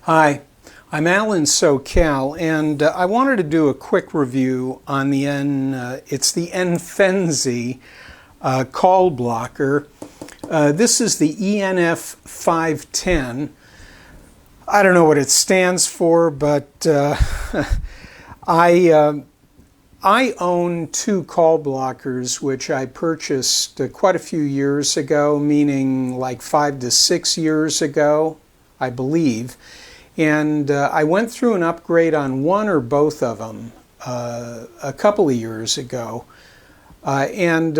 Hi, I'm Alan SoCal, and I wanted to do a quick review on the it's the Enf510 Call Blocker. This is the Enf510. I don't know what it stands for, but I own two call blockers, which I purchased quite a few years ago, meaning like 5 to 6 years ago, I believe. And I went through an upgrade on one or both of them a couple of years ago. And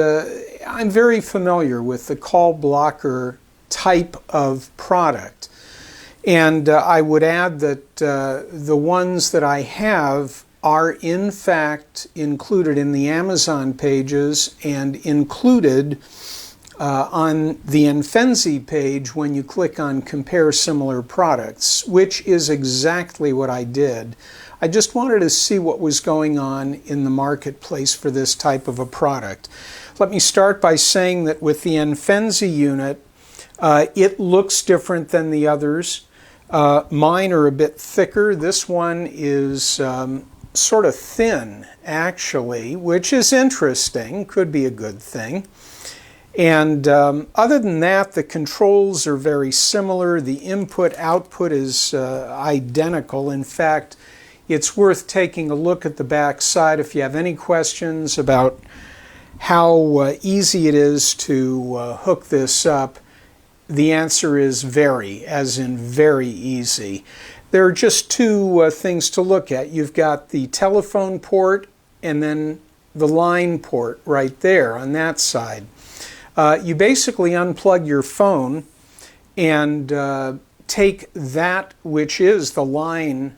I'm very familiar with the call blocker type of product. And I would add that the ones that I have are in fact included in the Amazon pages and included on the Enf510 page when you click on compare similar products, which is exactly what I did. I just wanted to see what was going on in the marketplace for this type of a product. Let me start by saying that with the Enf510 unit, it looks different than the others. Mine are a bit thicker. This one is sort of thin, actually, which is interesting, could be a good thing. And other than that, the controls are very similar. The input-output is identical. In fact, it's worth taking a look at the back side if you have any questions about how easy it is to hook this up. The answer is very, as in very easy. There are just two things to look at. You've got the telephone port and then the line port right there on that side. You basically unplug your phone and take that which is the line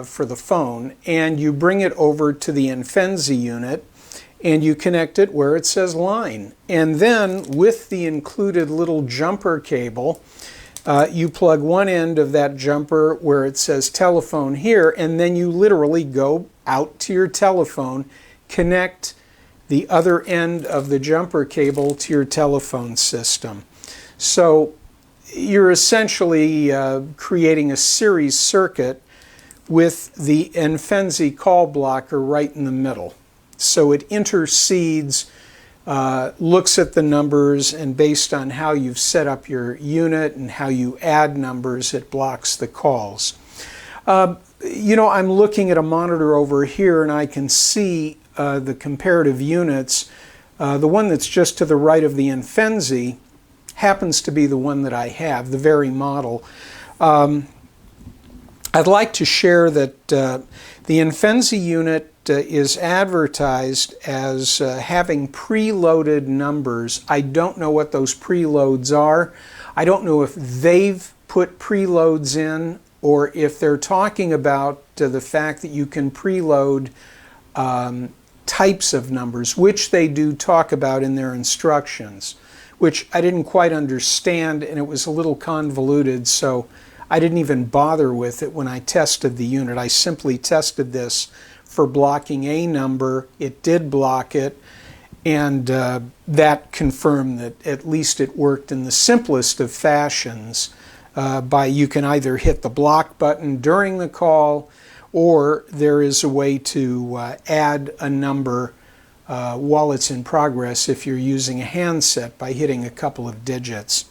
for the phone, and you bring it over to the Enf510 unit and you connect it where it says line. And then with the included little jumper cable, you plug one end of that jumper where it says telephone here, and then you literally go out to your telephone, connect the other end of the jumper cable to your telephone system. So you're essentially creating a series circuit with the Enf510 call blocker right in the middle. So it intercedes, looks at the numbers, and based on how you've set up your unit and how you add numbers, it blocks the calls. You know, I'm looking at a monitor over here and I can see the comparative units. The one that's just to the right of the Enf510 happens to be the one that I have, the very model. I'd like to share that the Enf510 unit is advertised as having preloaded numbers. I don't know what those preloads are. I don't know if they've put preloads in or if they're talking about the fact that you can preload types of numbers, which they do talk about in their instructions, which I didn't quite understand, and it was a little convoluted, so I didn't even bother with it when I tested the unit. I simply tested this for blocking a number. It did block it, and that confirmed that at least it worked in the simplest of fashions. You can either hit the block button during the call, or there is a way to add a number while it's in progress if you're using a handset by hitting a couple of digits.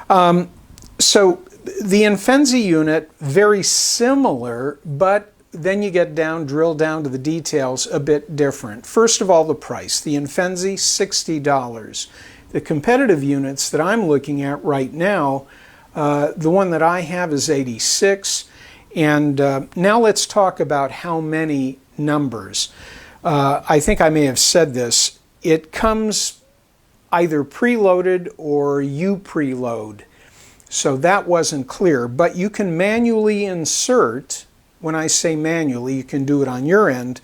So the Enf510 unit, very similar, but then you get drill down to the details, a bit different. First of all, the price. The Enf510, $60. The competitive units that I'm looking at right now, the one that I have is $86. And now let's talk about how many numbers. I think I may have said this. It comes either preloaded or you preload. So that wasn't clear. But you can manually insert. When I say manually, you can do it on your end.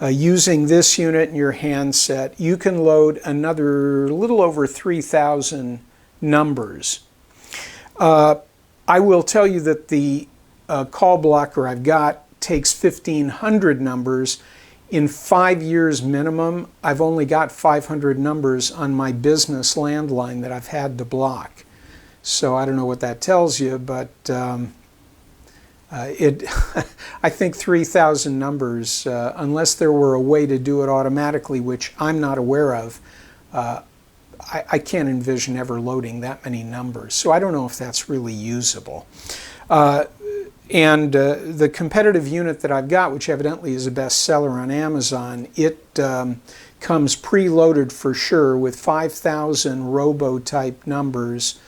Using this unit and your handset, you can load another little over 3,000 numbers. I will tell you that the call blocker I've got takes 1,500 numbers. In 5 years minimum, I've only got 500 numbers on my business landline that I've had to block. So I don't know what that tells you, but I think 3,000 numbers, unless there were a way to do it automatically, which I'm not aware of, I can't envision ever loading that many numbers. So I don't know if that's really usable. And the competitive unit that I've got, which evidently is a bestseller on Amazon, it comes preloaded for sure with 5,000 robo-type numbers,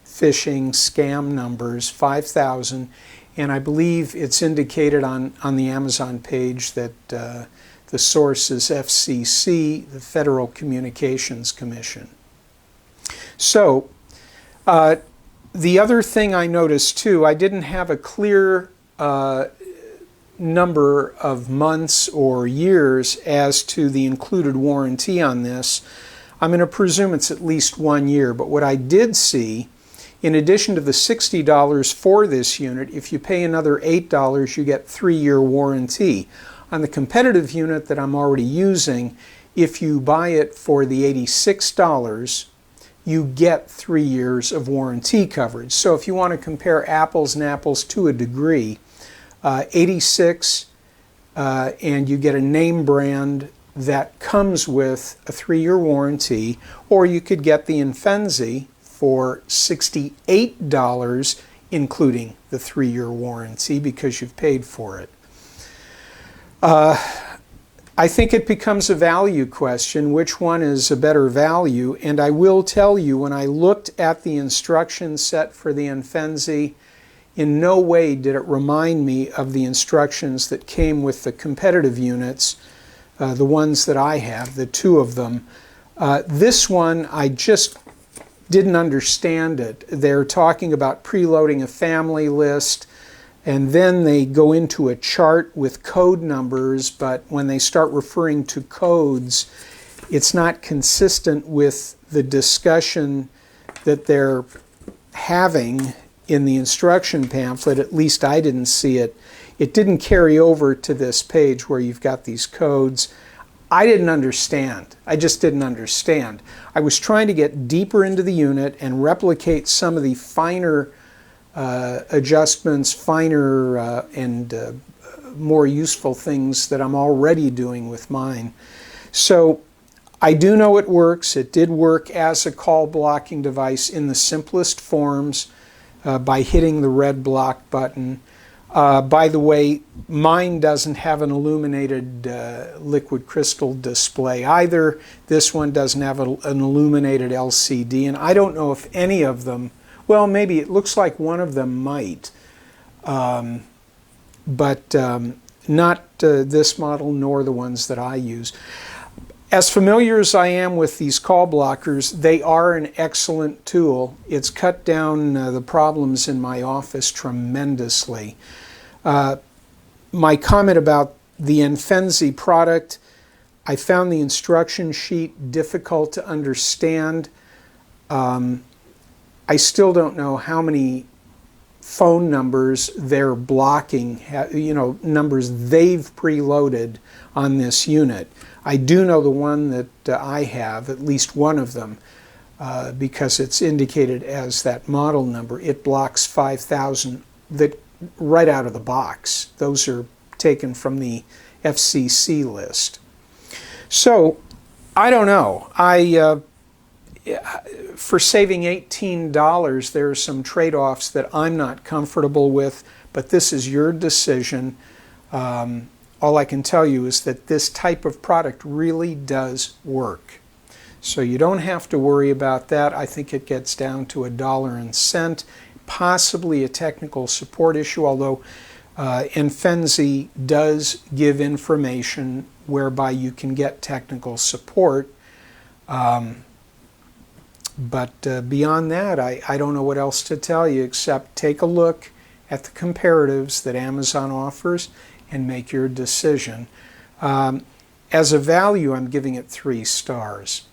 phishing, scam numbers, 5,000. And I believe it's indicated on the Amazon page that the source is FCC, the Federal Communications Commission. So, the other thing I noticed too, I didn't have a clear number of months or years as to the included warranty on this. I'm going to presume it's at least 1 year, but what I did see, in addition to the $60 for this unit, if you pay another $8, you get 3-year warranty. On the competitive unit that I'm already using, if you buy it for the $86, you get 3 years of warranty coverage. So if you want to compare apples and apples to a degree, 86 and you get a name brand that comes with a 3-year warranty, or you could get the Enf510 for $68 including the 3-year warranty because you've paid for it. I think it becomes a value question, which one is a better value, and I will tell you, when I looked at the instruction set for the Enf510, in no way did it remind me of the instructions that came with the competitive units, the ones that I have, the 2 of them. This one, I just didn't understand it. They're talking about preloading a family list, and then they go into a chart with code numbers, but when they start referring to codes, it's not consistent with the discussion that they're having in the instruction pamphlet. At least I didn't see it. It didn't carry over to this page where you've got these codes. I didn't understand. I just didn't understand. I was trying to get deeper into the unit and replicate some of the finer adjustments, finer and more useful things that I'm already doing with mine. So I do know it works. It did work as a call blocking device in the simplest forms by hitting the red block button. By the way, mine doesn't have an illuminated liquid crystal display either. This one doesn't have an illuminated LCD, and I don't know if any of them, well, maybe it looks like one of them might, but not this model nor the ones that I use. As familiar as I am with these call blockers, they are an excellent tool. It's cut down the problems in my office tremendously. My comment about the Enf510 product, I found the instruction sheet difficult to understand. I still don't know how many phone numbers they're blocking, numbers they've preloaded on this unit. I do know the one that I have, at least one of them, because it's indicated as that model number. It blocks 5,000 that right out of the box. Those are taken from the FCC list. So I don't know. For saving $18, there are some trade-offs that I'm not comfortable with, but this is your decision. All I can tell you is that this type of product really does work. So you don't have to worry about that. I think it gets down to $1 and cent, possibly a technical support issue, although Enf510 does give information whereby you can get technical support. But beyond that, I don't know what else to tell you except take a look at the comparatives that Amazon offers and make your decision. As a value, I'm giving it 3 stars.